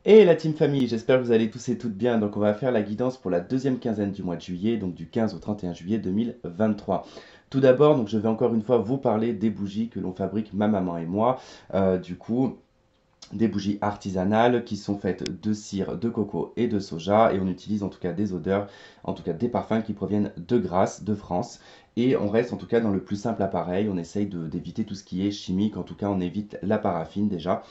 Et la team famille, j'espère que vous allez tous et toutes bien. Donc on va faire la guidance pour la deuxième quinzaine du mois de juillet, donc du 15 au 31 juillet 2023. Tout d'abord, donc je vais encore une fois vous parler des bougies que l'on fabrique ma maman et moi. Du coup, des bougies artisanales qui sont faites de cire, de coco et de soja. Et on utilise en tout cas des odeurs, en tout cas des parfums qui proviennent de Grasse, de France. Et on reste en tout cas dans le plus simple appareil. On essaye d'éviter tout ce qui est chimique. En tout cas, on évite la paraffine déjà.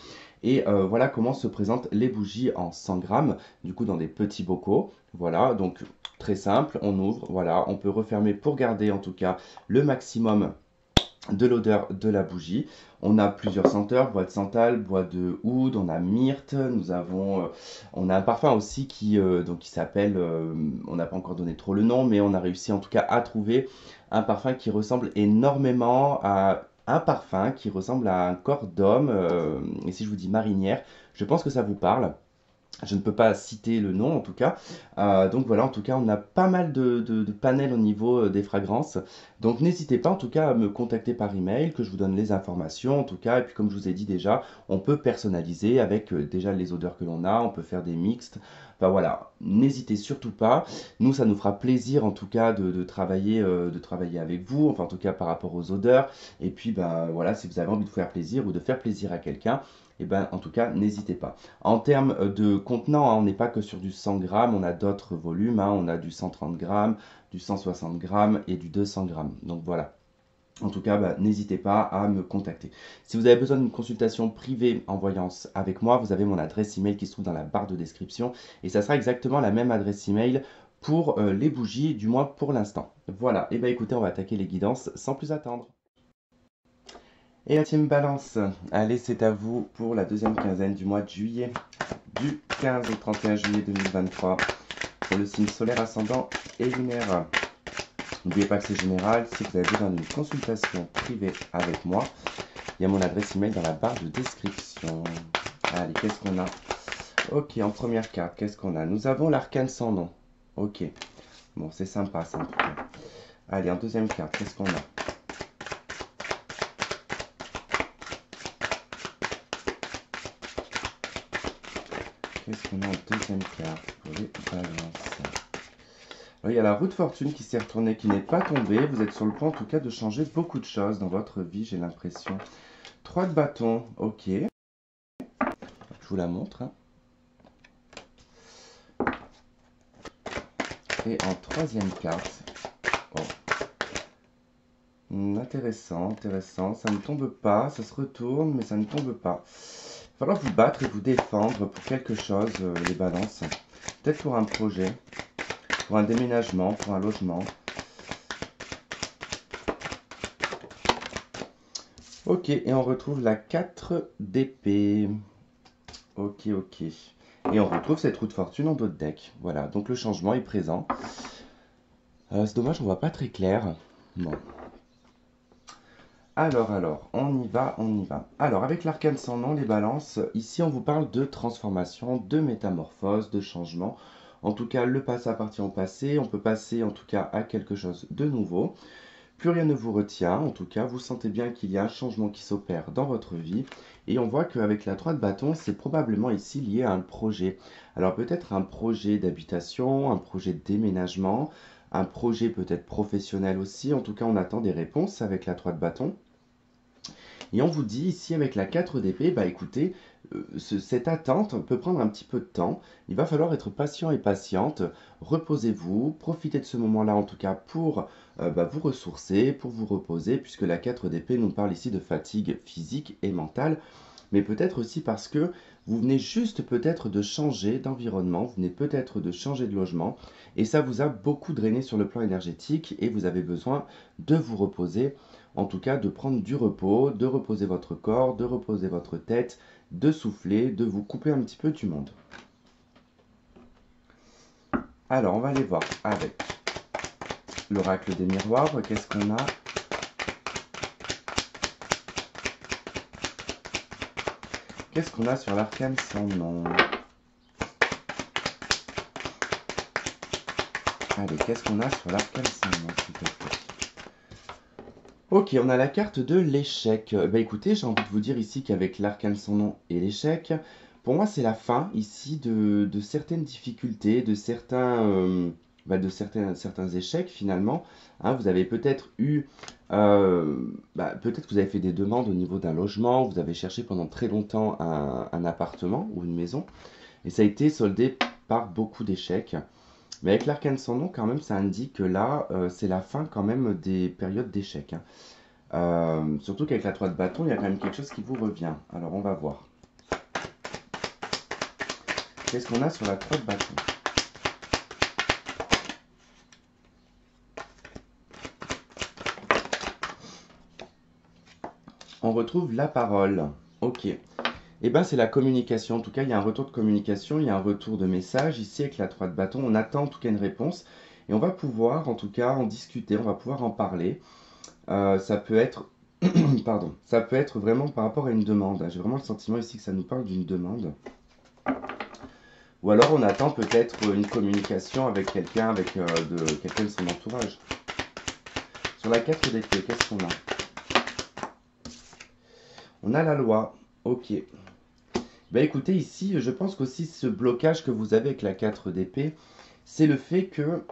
Et voilà comment se présentent les bougies en 100 grammes, du coup dans des petits bocaux. Voilà, donc très simple, on ouvre, voilà, on peut refermer pour garder en tout cas le maximum de l'odeur de la bougie. On a plusieurs senteurs, bois de santal, bois de oud, on a myrte, on a un parfum aussi qui s'appelle, on n'a pas encore donné trop le nom, mais on a réussi en tout cas à trouver un parfum qui ressemble énormément à un parfum qui ressemble à un corps d'homme. Et si je vous dis marinière, je pense que ça vous parle. Je ne peux pas citer le nom en tout cas. Donc voilà, en tout cas, on a pas mal de panels au niveau des fragrances. Donc n'hésitez pas en tout cas à me contacter par email, que je vous donne les informations en tout cas. Et puis comme je vous ai dit déjà, on peut personnaliser avec déjà les odeurs que l'on a, on peut faire des mixtes. Enfin voilà, n'hésitez surtout pas. Nous, ça nous fera plaisir en tout cas de travailler avec vous, enfin en tout cas par rapport aux odeurs. Et puis ben voilà, si vous avez envie de faire plaisir ou de faire plaisir à quelqu'un, et ben en tout cas, n'hésitez pas. En termes de contenant, hein, on n'est pas que sur du 100 grammes, on a d'autres volumes, hein, on a du 130 grammes, du 160 grammes et du 200 grammes. Donc voilà. En tout cas, bah, n'hésitez pas à me contacter. Si vous avez besoin d'une consultation privée en voyance avec moi, vous avez mon adresse email qui se trouve dans la barre de description et ça sera exactement la même adresse email pour les bougies, du moins pour l'instant. Voilà, et bien écoutez, on va attaquer les guidances sans plus attendre. Et la team balance, allez, c'est à vous pour la deuxième quinzaine du mois de juillet, du 15 au 31 juillet 2023, pour le signe solaire ascendant et lunaire. N'oubliez pas que c'est général, si vous avez besoin d'une consultation privée avec moi, il y a mon adresse email dans la barre de description. Allez, qu'est-ce qu'on a? Ok, en première carte, qu'est-ce qu'on a? Nous avons l'arcane sans nom. Ok, bon, c'est sympa ça en tout cas. Allez, en deuxième carte, qu'est-ce qu'on a? Qu'est-ce qu'on a en deuxième carte pour les balances? Alors, il y a la roue de fortune qui s'est retournée, qui n'est pas tombée. Vous êtes sur le point en tout cas de changer beaucoup de choses dans votre vie, j'ai l'impression. 3 de bâton, ok. Je vous la montre, hein. Et en troisième carte, oh. Intéressant, intéressant. Ça ne tombe pas, ça se retourne, mais ça ne tombe pas. Il va falloir vous battre et vous défendre pour quelque chose, les balances. Peut-être pour un projet, pour un déménagement, pour un logement. Ok, et on retrouve la 4 d'épée. Ok, ok. Et on retrouve cette roue de fortune en dos de deck. Voilà, donc le changement est présent. C'est dommage, on voit pas très clair. Bon. Alors, on y va, on y va. Alors, avec l'arcane sans nom, les balances, ici on vous parle de transformation, de métamorphose, de changement. En tout cas, le passé appartient au passé. On peut passer en tout cas à quelque chose de nouveau. Plus rien ne vous retient, en tout cas, vous sentez bien qu'il y a un changement qui s'opère dans votre vie. Et on voit qu'avec la 3 de bâton, c'est probablement ici lié à un projet. Alors peut-être un projet d'habitation, un projet de déménagement, un projet peut-être professionnel aussi. En tout cas, on attend des réponses avec la 3 de bâton. Et on vous dit ici avec la 4 d'épée, bah écoutez, cette attente peut prendre un petit peu de temps. Il va falloir être patient et patiente. Reposez-vous, profitez de ce moment-là en tout cas pour vous ressourcer, pour vous reposer, puisque la 4 d'épée nous parle ici de fatigue physique et mentale, mais peut-être aussi parce que vous venez juste peut-être de changer d'environnement, vous venez peut-être de changer de logement, et ça vous a beaucoup drainé sur le plan énergétique, et vous avez besoin de vous reposer, en tout cas de prendre du repos, de reposer votre corps, de reposer votre tête, de souffler, de vous couper un petit peu du monde. Alors, on va aller voir avec l'oracle des miroirs. Qu'est-ce qu'on a? Qu'est-ce qu'on a sur l'arcane sans nom? Allez, qu'est-ce qu'on a sur l'arcane sans nom, s'il te plaît? Ok, on a la carte de l'échec. Bah écoutez, j'ai envie de vous dire ici qu'avec l'arcane sans nom et l'échec, Pour moi, c'est la fin ici de certaines difficultés, certains échecs finalement. Hein, vous avez peut-être eu, peut-être que vous avez fait des demandes au niveau d'un logement, vous avez cherché pendant très longtemps un appartement ou une maison, et ça a été soldé par beaucoup d'échecs. Mais avec l'arcane sans nom, quand même, ça indique que là, c'est la fin quand même des périodes d'échecs. Hein. Surtout qu'avec la 3 de bâton, il y a quand même quelque chose qui vous revient. Alors on va voir. Qu'est-ce qu'on a sur la 3 de bâton? On retrouve la parole. Ok. Eh bien, c'est la communication. En tout cas, il y a un retour de communication, il y a un retour de message. Ici, avec la 3 de bâton, on attend en tout cas une réponse. Et on va pouvoir, en tout cas, en discuter, on va pouvoir en parler. Ça peut être, pardon, ça peut être vraiment par rapport à une demande. J'ai vraiment le sentiment ici que ça nous parle d'une demande. Ou alors on attend peut-être une communication avec quelqu'un, quelqu'un de son entourage. Sur la 4 d'épée, qu'est-ce qu'on a? On a la loi. Ok. Ben écoutez, ici, je pense qu'aussi ce blocage que vous avez avec la 4 d'épée, c'est le fait que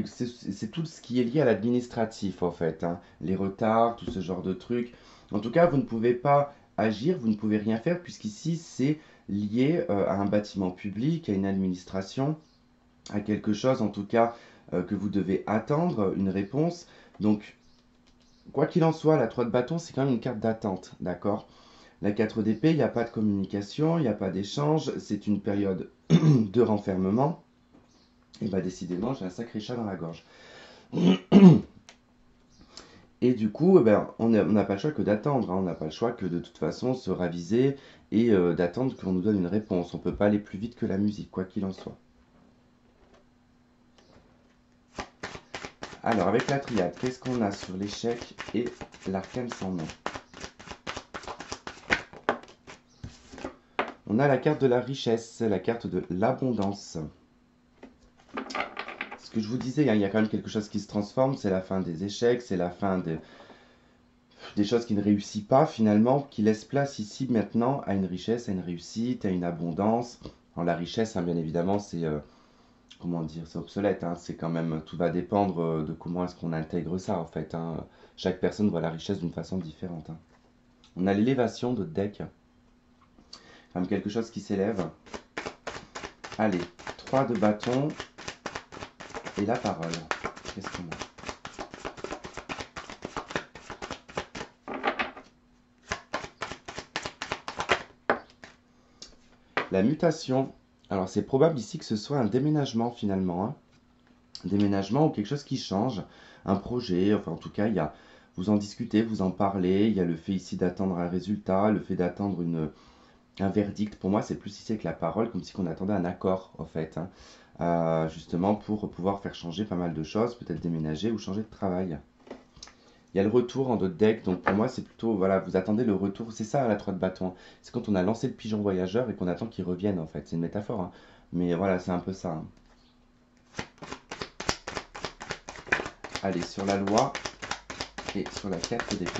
c'est tout ce qui est lié à l'administratif en fait. Hein. Les retards, tout ce genre de trucs. En tout cas, vous ne pouvez pas agir, vous ne pouvez rien faire, puisqu'ici, c'est lié à un bâtiment public, à une administration, à quelque chose en tout cas que vous devez attendre, une réponse. Donc, quoi qu'il en soit, la 3 de bâton, c'est quand même une carte d'attente, d'accord? La 4 d'épée, il n'y a pas de communication, il n'y a pas d'échange, c'est une période de renfermement. Et bah décidément, j'ai un sacré chat dans la gorge. Et du coup, on n'a pas le choix que d'attendre. Hein. On n'a pas le choix que de toute façon se raviser et d'attendre qu'on nous donne une réponse. On ne peut pas aller plus vite que la musique, quoi qu'il en soit. Alors, avec la triade, qu'est-ce qu'on a sur l'échec et l'arcane sans nom? On a la carte de la richesse, la carte de l'abondance. Ce que je vous disais, hein, il y a quand même quelque chose qui se transforme, c'est la fin des échecs, c'est la fin des choses qui ne réussissent pas finalement, qui laissent place ici maintenant à une richesse, à une réussite, à une abondance. Alors la richesse, hein, bien évidemment, c'est comment dire, c'est obsolète. Hein, c'est quand même, tout va dépendre de comment est-ce qu'on intègre ça en fait. Hein. Chaque personne voit la richesse d'une façon différente. Hein. On a l'élévation de deck, comme quelque chose qui s'élève. Allez, 3 de bâton et la parole. Qu'est-ce qu'on a? La mutation. Alors c'est probable ici que ce soit un déménagement finalement. Hein. Un déménagement ou quelque chose qui change. Un projet, enfin en tout cas, vous en discutez, vous en parlez. Il y a le fait ici d'attendre un résultat, le fait d'attendre un verdict. Pour moi, c'est plus ici avec la parole, comme si on attendait un accord en fait. Hein. Justement pour pouvoir faire changer pas mal de choses, peut-être déménager ou changer de travail. Il y a le retour en d'autres decks, donc pour moi c'est plutôt, voilà, vous attendez le retour, c'est ça la 3 de bâton. C'est quand on a lancé le pigeon voyageur et qu'on attend qu'il revienne en fait, c'est une métaphore, hein. Mais voilà, c'est un peu ça. Hein. Allez, sur la loi et sur la carte d'épée.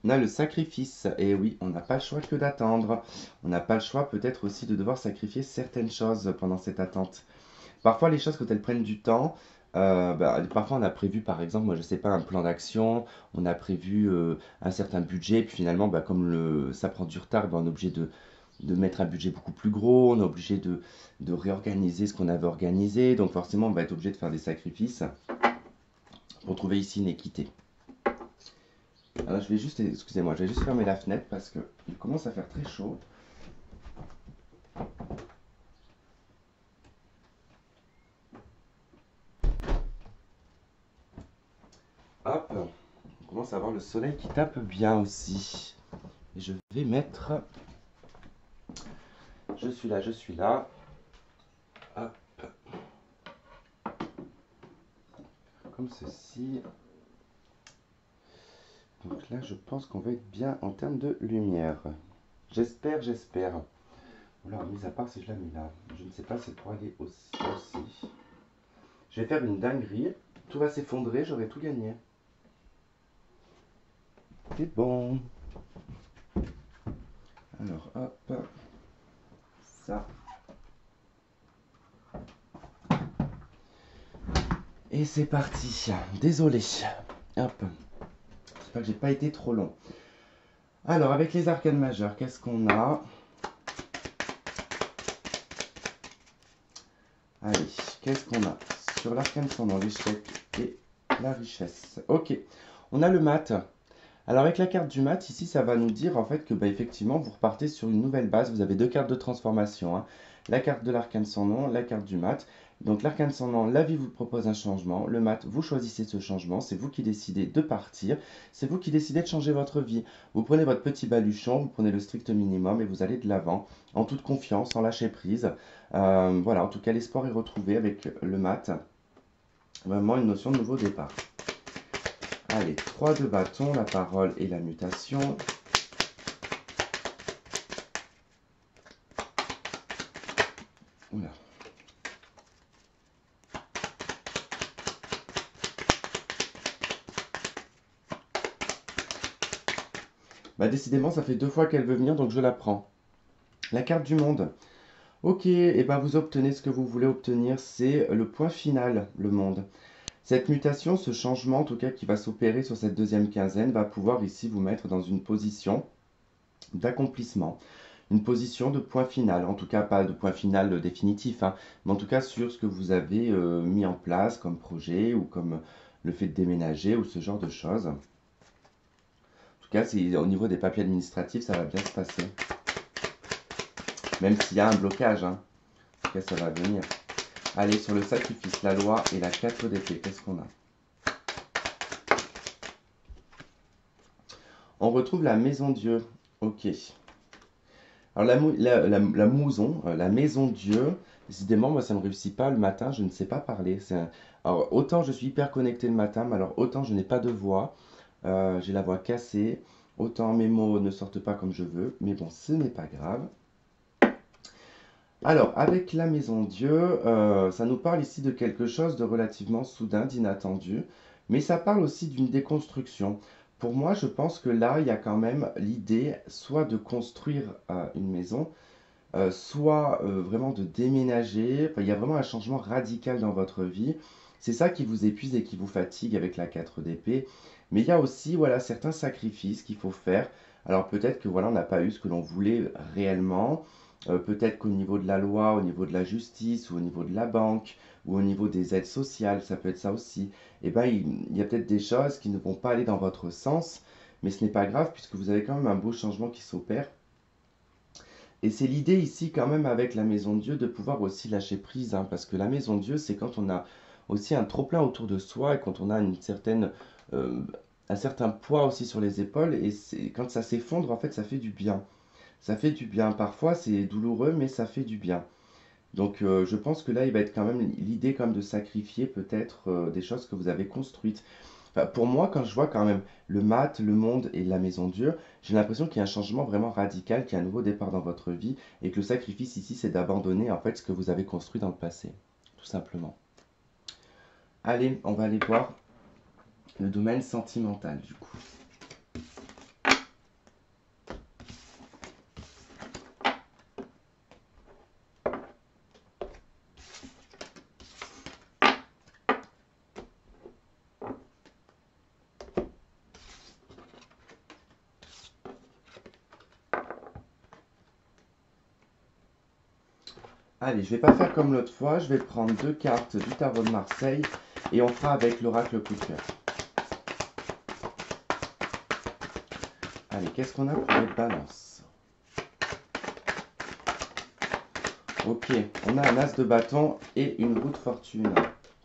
On a le sacrifice, et oui, on n'a pas le choix que d'attendre. On n'a pas le choix peut-être aussi de devoir sacrifier certaines choses pendant cette attente. Parfois, les choses, quand elles prennent du temps, parfois on a prévu, par exemple, moi je sais pas, un plan d'action, on a prévu un certain budget, puis finalement, ça prend du retard, on est obligé de mettre un budget beaucoup plus gros, on est obligé de réorganiser ce qu'on avait organisé, donc forcément on va être obligé de faire des sacrifices pour trouver ici une équité. Alors je vais juste, excusez-moi, je vais juste fermer la fenêtre parce qu'il commence à faire très chaud. Hop, on commence à avoir le soleil qui tape bien aussi. Et je vais mettre... Je suis là, je suis là. Hop. Comme ceci. Donc là, je pense qu'on va être bien en termes de lumière. J'espère, j'espère. Alors, mis à part si je la mets là. Je ne sais pas si elle pourra aller aussi. Je vais faire une dinguerie. Tout va s'effondrer, j'aurai tout gagné. C'est bon. Alors, hop, ça. Et c'est parti. Désolé. Hop. J'espère que j'ai pas été trop long. Alors, avec les arcanes majeures, qu'est-ce qu'on a? Allez, qu'est-ce qu'on a? Sur l'arcane sans nom, l'échec et la richesse. Ok, on a le mat. Alors avec la carte du mat, ici, ça va nous dire en fait que effectivement, vous repartez sur une nouvelle base. Vous avez deux cartes de transformation, hein. La carte de l'arcane sans nom, la carte du mat. Donc l'arcane sans nom, la vie vous propose un changement. Le mat, vous choisissez ce changement. C'est vous qui décidez de partir. C'est vous qui décidez de changer votre vie. Vous prenez votre petit baluchon, vous prenez le strict minimum et vous allez de l'avant en toute confiance, sans lâcher prise. Voilà, en tout cas, l'espoir est retrouvé avec le mat. Vraiment une notion de nouveau départ. Allez, 3 de bâton, la parole et la mutation. Oula. Décidément, ça fait 2 fois qu'elle veut venir, donc je la prends. La carte du monde. Ok, et vous obtenez ce que vous voulez obtenir, c'est le point final, le monde. Cette mutation, ce changement en tout cas qui va s'opérer sur cette deuxième quinzaine, va pouvoir ici vous mettre dans une position d'accomplissement, une position de point final, en tout cas pas de point final définitif, hein, mais en tout cas sur ce que vous avez mis en place comme projet ou comme le fait de déménager ou ce genre de choses. En tout cas, au niveau des papiers administratifs, ça va bien se passer. Même s'il y a un blocage, hein. En tout cas, ça va venir. Allez, sur le sacrifice, la loi et la 4 d'épée, qu'est-ce qu'on a? On retrouve la maison Dieu. Ok. Alors la mousson, la maison Dieu, décidément, moi ça ne me réussit pas le matin, je ne sais pas parler. Alors autant je suis hyper connecté le matin, mais alors autant je n'ai pas de voix, j'ai la voix cassée, autant mes mots ne sortent pas comme je veux, mais bon, ce n'est pas grave. Alors, avec la maison Dieu, ça nous parle ici de quelque chose de relativement soudain, d'inattendu, mais ça parle aussi d'une déconstruction. Pour moi, je pense que là, il y a quand même l'idée soit de construire une maison, soit vraiment de déménager. Enfin, il y a vraiment un changement radical dans votre vie. C'est ça qui vous épuise et qui vous fatigue avec la 4 d'épée. Mais il y a aussi voilà, certains sacrifices qu'il faut faire. Alors peut-être que voilà, on n'a pas eu ce que l'on voulait réellement. Peut-être qu'au niveau de la loi, au niveau de la justice, ou au niveau de la banque, ou au niveau des aides sociales, ça peut être ça aussi. Et il y a peut-être des choses qui ne vont pas aller dans votre sens, mais ce n'est pas grave puisque vous avez quand même un beau changement qui s'opère. Et c'est l'idée ici quand même avec la maison de Dieu de pouvoir aussi lâcher prise, hein, parce que la maison de Dieu, c'est quand on a aussi un trop-plein autour de soi et quand on a euh, un certain poids aussi sur les épaules, et quand ça s'effondre, en fait, ça fait du bien. Ça fait du bien. Parfois, c'est douloureux, mais ça fait du bien. Donc, je pense que là, il va être quand même l'idée comme de sacrifier peut-être des choses que vous avez construites. Enfin, pour moi, quand je vois quand même le mat, le monde et la maison Dieu, j'ai l'impression qu'il y a un changement vraiment radical, qu'il y a un nouveau départ dans votre vie et que le sacrifice ici, c'est d'abandonner en fait ce que vous avez construit dans le passé, tout simplement. Allez, on va aller voir le domaine sentimental du coup. Allez, je vais pas faire comme l'autre fois, je vais prendre 2 cartes du tarot de Marseille et on fera avec l'oracle coup de cœur. Allez, qu'est-ce qu'on a pour les balances? Ok, on a un as de bâton et une roue de fortune.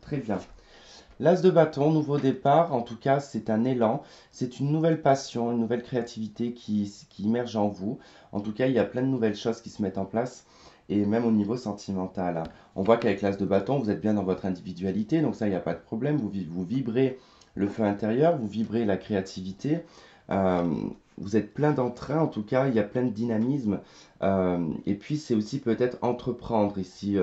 Très bien. L'as de bâton, nouveau départ, en tout cas c'est un élan, c'est une nouvelle passion, une nouvelle créativité qui émerge en vous. En tout cas, il y a plein de nouvelles choses qui se mettent en place, et même au niveau sentimental. On voit qu'avec l'as de bâton, vous êtes bien dans votre individualité, donc ça, il n'y a pas de problème, vous vibrez le feu intérieur, vous vibrez la créativité, euh, vous êtes plein d'entrain, en tout cas, il y a plein de dynamisme, et puis c'est aussi peut-être entreprendre ici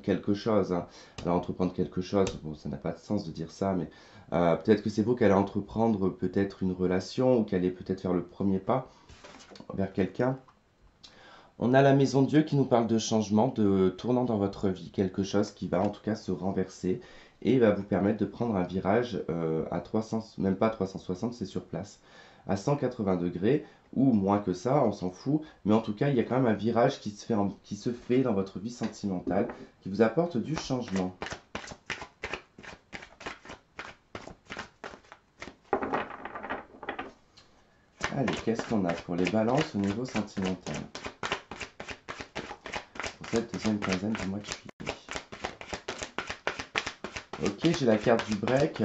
quelque chose, hein. Alors entreprendre quelque chose, bon, ça n'a pas de sens de dire ça, mais Peut-être que c'est vous qui allez entreprendre peut-être une relation ou qui allez peut-être faire le premier pas vers quelqu'un. On a la maison de Dieu qui nous parle de changement, de tournant dans votre vie, quelque chose qui va en tout cas se renverser et va vous permettre de prendre un virage à 300, même pas 360, c'est sur place, à 180 degrés ou moins que ça, on s'en fout, mais en tout cas, il y a quand même un virage qui se fait dans votre vie sentimentale, qui vous apporte du changement. Allez, qu'est-ce qu'on a pour les balances au niveau sentimental pour cette deuxième quinzaine du mois de juillet? Ok, j'ai la carte du break.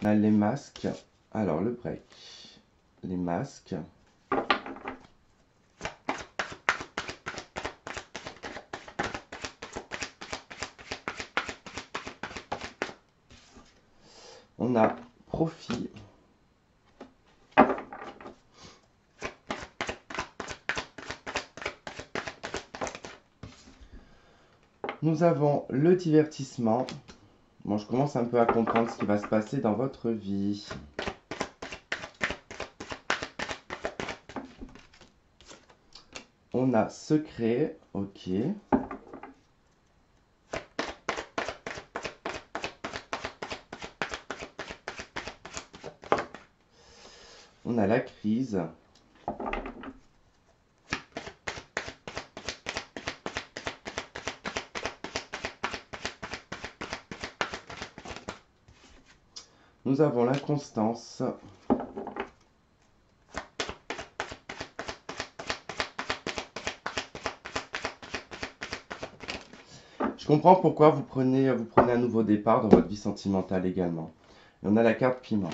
On a les masques. Alors, le break. Les masques. On a profit. Nous avons le divertissement. Bon, je commence un peu à comprendre ce qui va se passer dans votre vie. On a secret, ok. On a la crise. Nous avons l'inconstance. Je comprends pourquoi vous prenez un nouveau départ dans votre vie sentimentale également. Et on a la carte piment.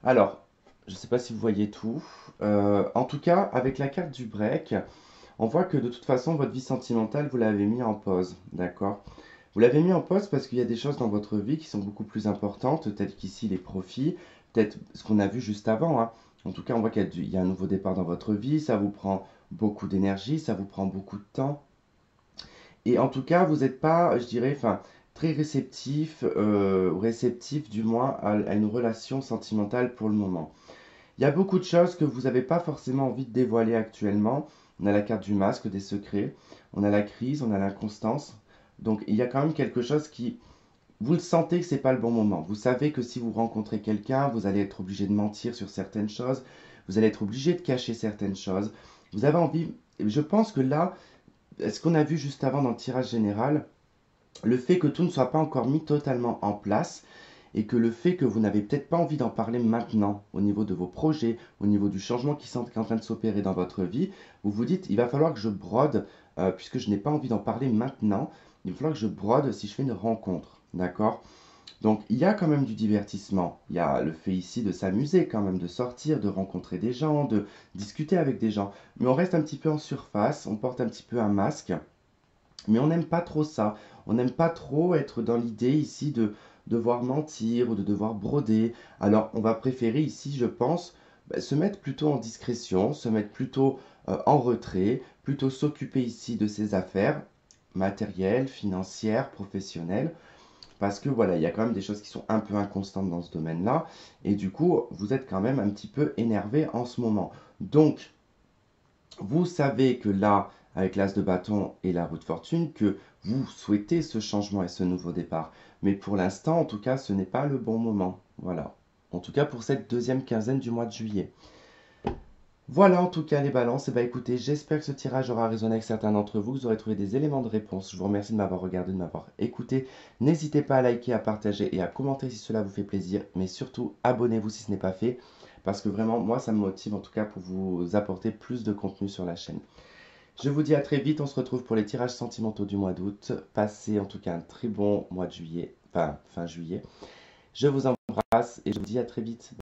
Alors, je ne sais pas si vous voyez tout. En tout cas, avec la carte du break, on voit que de toute façon, votre vie sentimentale, vous l'avez mis en pause. D'accord? Vous l'avez mis en pause parce qu'il y a des choses dans votre vie qui sont beaucoup plus importantes, telles qu'ici les profits, peut-être ce qu'on a vu juste avant, hein. En tout cas, on voit qu'il y a un nouveau départ dans votre vie, ça vous prend beaucoup d'énergie, ça vous prend beaucoup de temps. Et en tout cas, vous n'êtes pas, je dirais, enfin, très réceptif, ou réceptif du moins à une relation sentimentale pour le moment. Il y a beaucoup de choses que vous n'avez pas forcément envie de dévoiler actuellement. On a la carte du masque, des secrets, on a la crise, on a l'inconstance. Donc il y a quand même quelque chose qui, vous le sentez que c'est pas le bon moment. Vous savez que si vous rencontrez quelqu'un, vous allez être obligé de mentir sur certaines choses, vous allez être obligé de cacher certaines choses. Vous avez envie, je pense que là, ce qu'on a vu juste avant dans le tirage général, le fait que tout ne soit pas encore mis totalement en place et que le fait que vous n'avez peut-être pas envie d'en parler maintenant au niveau de vos projets, au niveau du changement qui est en train de s'opérer dans votre vie, vous vous dites il va falloir que je brode, puisque je n'ai pas envie d'en parler maintenant, il va falloir que je brode si je fais une rencontre, d'accord? Donc il y a quand même du divertissement, il y a le fait ici de s'amuser quand même, de sortir, de rencontrer des gens, de discuter avec des gens, mais on reste un petit peu en surface, on porte un petit peu un masque, mais on n'aime pas trop ça. On n'aime pas trop être dans l'idée ici de devoir mentir ou de devoir broder. Alors on va préférer ici, je pense, se mettre plutôt en discrétion, se mettre plutôt en retrait, plutôt s'occuper ici de ses affaires matérielles, financières, professionnelles. Parce que voilà, il y a quand même des choses qui sont un peu inconstantes dans ce domaine-là. Et du coup, vous êtes quand même un petit peu énervé en ce moment. Donc, vous savez que là, avec l'as de bâton et la roue de fortune, que vous souhaitez ce changement et ce nouveau départ. Mais pour l'instant, en tout cas, ce n'est pas le bon moment. Voilà. En tout cas, pour cette deuxième quinzaine du mois de juillet. Voilà en tout cas les balances. Et bah écoutez, j'espère que ce tirage aura résonné avec certains d'entre vous, que vous aurez trouvé des éléments de réponse. Je vous remercie de m'avoir regardé, de m'avoir écouté. N'hésitez pas à liker, à partager et à commenter si cela vous fait plaisir. Mais surtout, abonnez-vous si ce n'est pas fait. Parce que vraiment, moi, ça me motive en tout cas pour vous apporter plus de contenu sur la chaîne. Je vous dis à très vite, on se retrouve pour les tirages sentimentaux du mois d'août. Passez en tout cas un très bon mois de juillet, enfin fin juillet. Je vous embrasse et je vous dis à très vite.